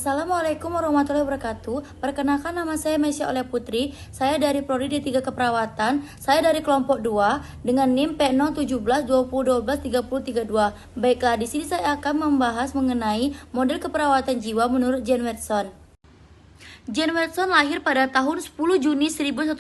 Assalamualaikum warahmatullahi wabarakatuh. Perkenalkan, nama saya Mesya Oleh Putri. Saya dari Prodi D3 Keperawatan. Saya dari kelompok 2 dengan NIM P01720123032. Baiklah, di sini saya akan membahas mengenai model keperawatan jiwa menurut Jane Watson. Jane Watson lahir pada tahun 10 Juni 1140.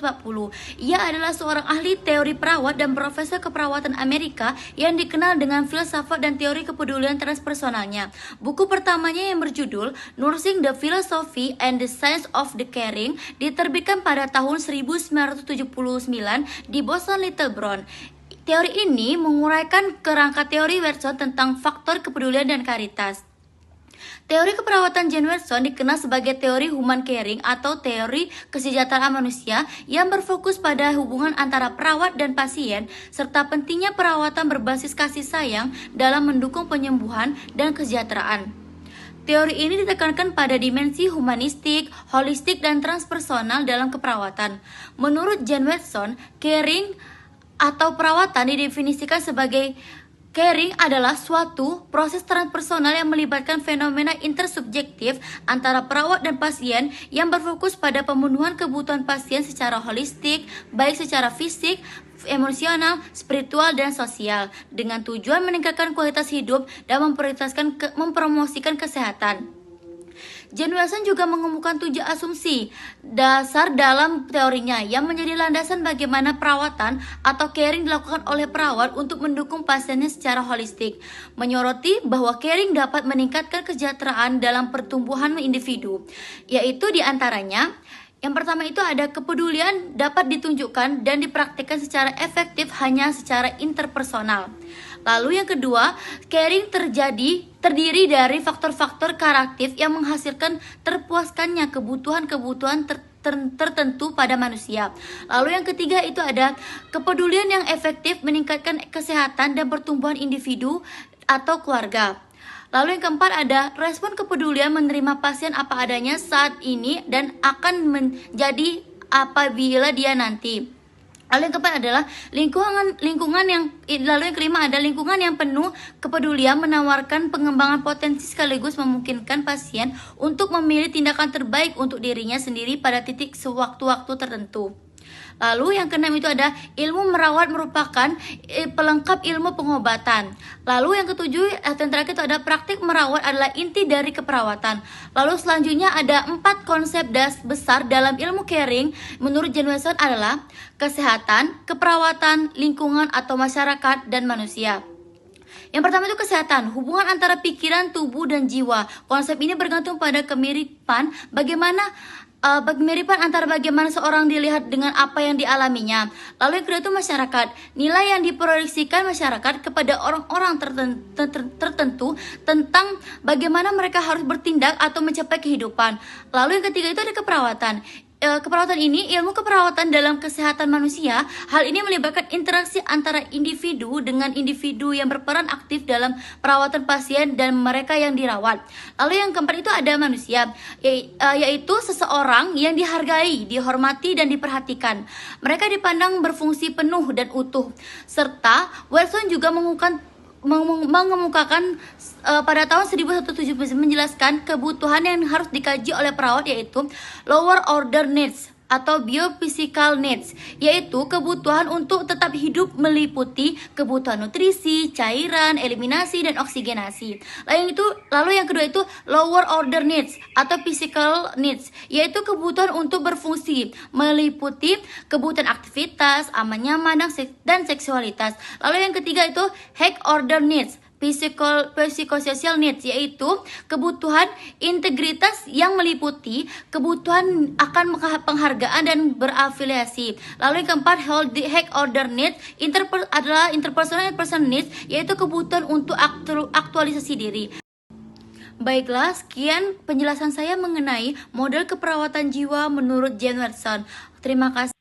Ia adalah seorang ahli teori perawat dan profesor keperawatan Amerika yang dikenal dengan filsafat dan teori kepedulian transpersonalnya. Buku pertamanya yang berjudul Nursing the Philosophy and the Science of the Caring diterbitkan pada tahun 1979 di Boston Little Brown. Teori ini menguraikan kerangka teori Watson tentang faktor kepedulian dan karitas. Teori keperawatan Jane Watson dikenal sebagai teori human caring atau teori kesejahteraan manusia yang berfokus pada hubungan antara perawat dan pasien serta pentingnya perawatan berbasis kasih sayang dalam mendukung penyembuhan dan kesejahteraan. Teori ini ditekankan pada dimensi humanistik, holistik, dan transpersonal dalam keperawatan. Menurut Jane Watson, caring atau perawatan didefinisikan sebagai caring adalah suatu proses transpersonal yang melibatkan fenomena intersubjektif antara perawat dan pasien yang berfokus pada pemenuhan kebutuhan pasien secara holistik, baik secara fisik, emosional, spiritual, dan sosial, dengan tujuan meningkatkan kualitas hidup dan mempromosikan kesehatan. Jane Watson juga mengemukakan 7 asumsi dasar dalam teorinya yang menjadi landasan bagaimana perawatan atau caring dilakukan oleh perawat untuk mendukung pasiennya secara holistik. Menyoroti bahwa caring dapat meningkatkan kesejahteraan dalam pertumbuhan individu, yaitu diantaranya yang pertama itu ada kepedulian dapat ditunjukkan dan dipraktikkan secara efektif hanya secara interpersonal. Lalu yang kedua, caring terdiri dari faktor-faktor karakteristik yang menghasilkan terpuaskannya kebutuhan-kebutuhan tertentu pada manusia. Lalu yang ketiga itu ada kepedulian yang efektif meningkatkan kesehatan dan pertumbuhan individu atau keluarga. Lalu yang keempat ada respon kepedulian menerima pasien apa adanya saat ini dan akan menjadi apabila dia nanti. Lalu yang keempat adalah lalu yang kelima ada lingkungan yang penuh kepedulian menawarkan pengembangan potensi sekaligus memungkinkan pasien untuk memilih tindakan terbaik untuk dirinya sendiri pada titik sewaktu-waktu tertentu. Lalu yang keenam itu ada ilmu merawat merupakan pelengkap ilmu pengobatan. Lalu yang ketujuh yang terakhir itu ada praktik merawat adalah inti dari keperawatan. Lalu selanjutnya ada 4 konsep besar dalam ilmu caring menurut Jane Watson adalah kesehatan, keperawatan, lingkungan atau masyarakat, dan manusia. Yang pertama itu kesehatan, hubungan antara pikiran, tubuh, dan jiwa. Konsep ini bergantung pada kemiripan antara bagaimana seorang dilihat dengan apa yang dialaminya. Lalu yang kedua itu masyarakat, nilai yang diproyeksikan masyarakat kepada orang-orang tertentu tentang bagaimana mereka harus bertindak atau mencapai kehidupan. Lalu yang ketiga itu ada keperawatan. Keperawatan ini ilmu keperawatan dalam kesehatan manusia. Hal ini melibatkan interaksi antara individu dengan individu yang berperan aktif dalam perawatan pasien dan mereka yang dirawat. Lalu yang keempat itu ada manusia, yaitu seseorang yang dihargai, dihormati, dan diperhatikan. Mereka dipandang berfungsi penuh dan utuh. Serta Watson juga mengemukakan pada tahun 1170 menjelaskan kebutuhan yang harus dikaji oleh perawat, yaitu lower order needs atau biophysical needs, yaitu kebutuhan untuk tetap hidup meliputi kebutuhan nutrisi, cairan, eliminasi, dan oksigenasi. Lalu yang kedua itu lower order needs atau physical needs, yaitu kebutuhan untuk berfungsi meliputi kebutuhan aktivitas, aman, nyaman, dan seksualitas. Lalu yang ketiga itu high order needs, psychosocial needs, yaitu kebutuhan integritas yang meliputi kebutuhan akan penghargaan dan berafiliasi. Lalu yang keempat high order needs adalah interpersonal and personal needs, yaitu kebutuhan untuk aktualisasi diri. Baiklah, sekian penjelasan saya mengenai model keperawatan jiwa menurut Jane Watson. Terima kasih.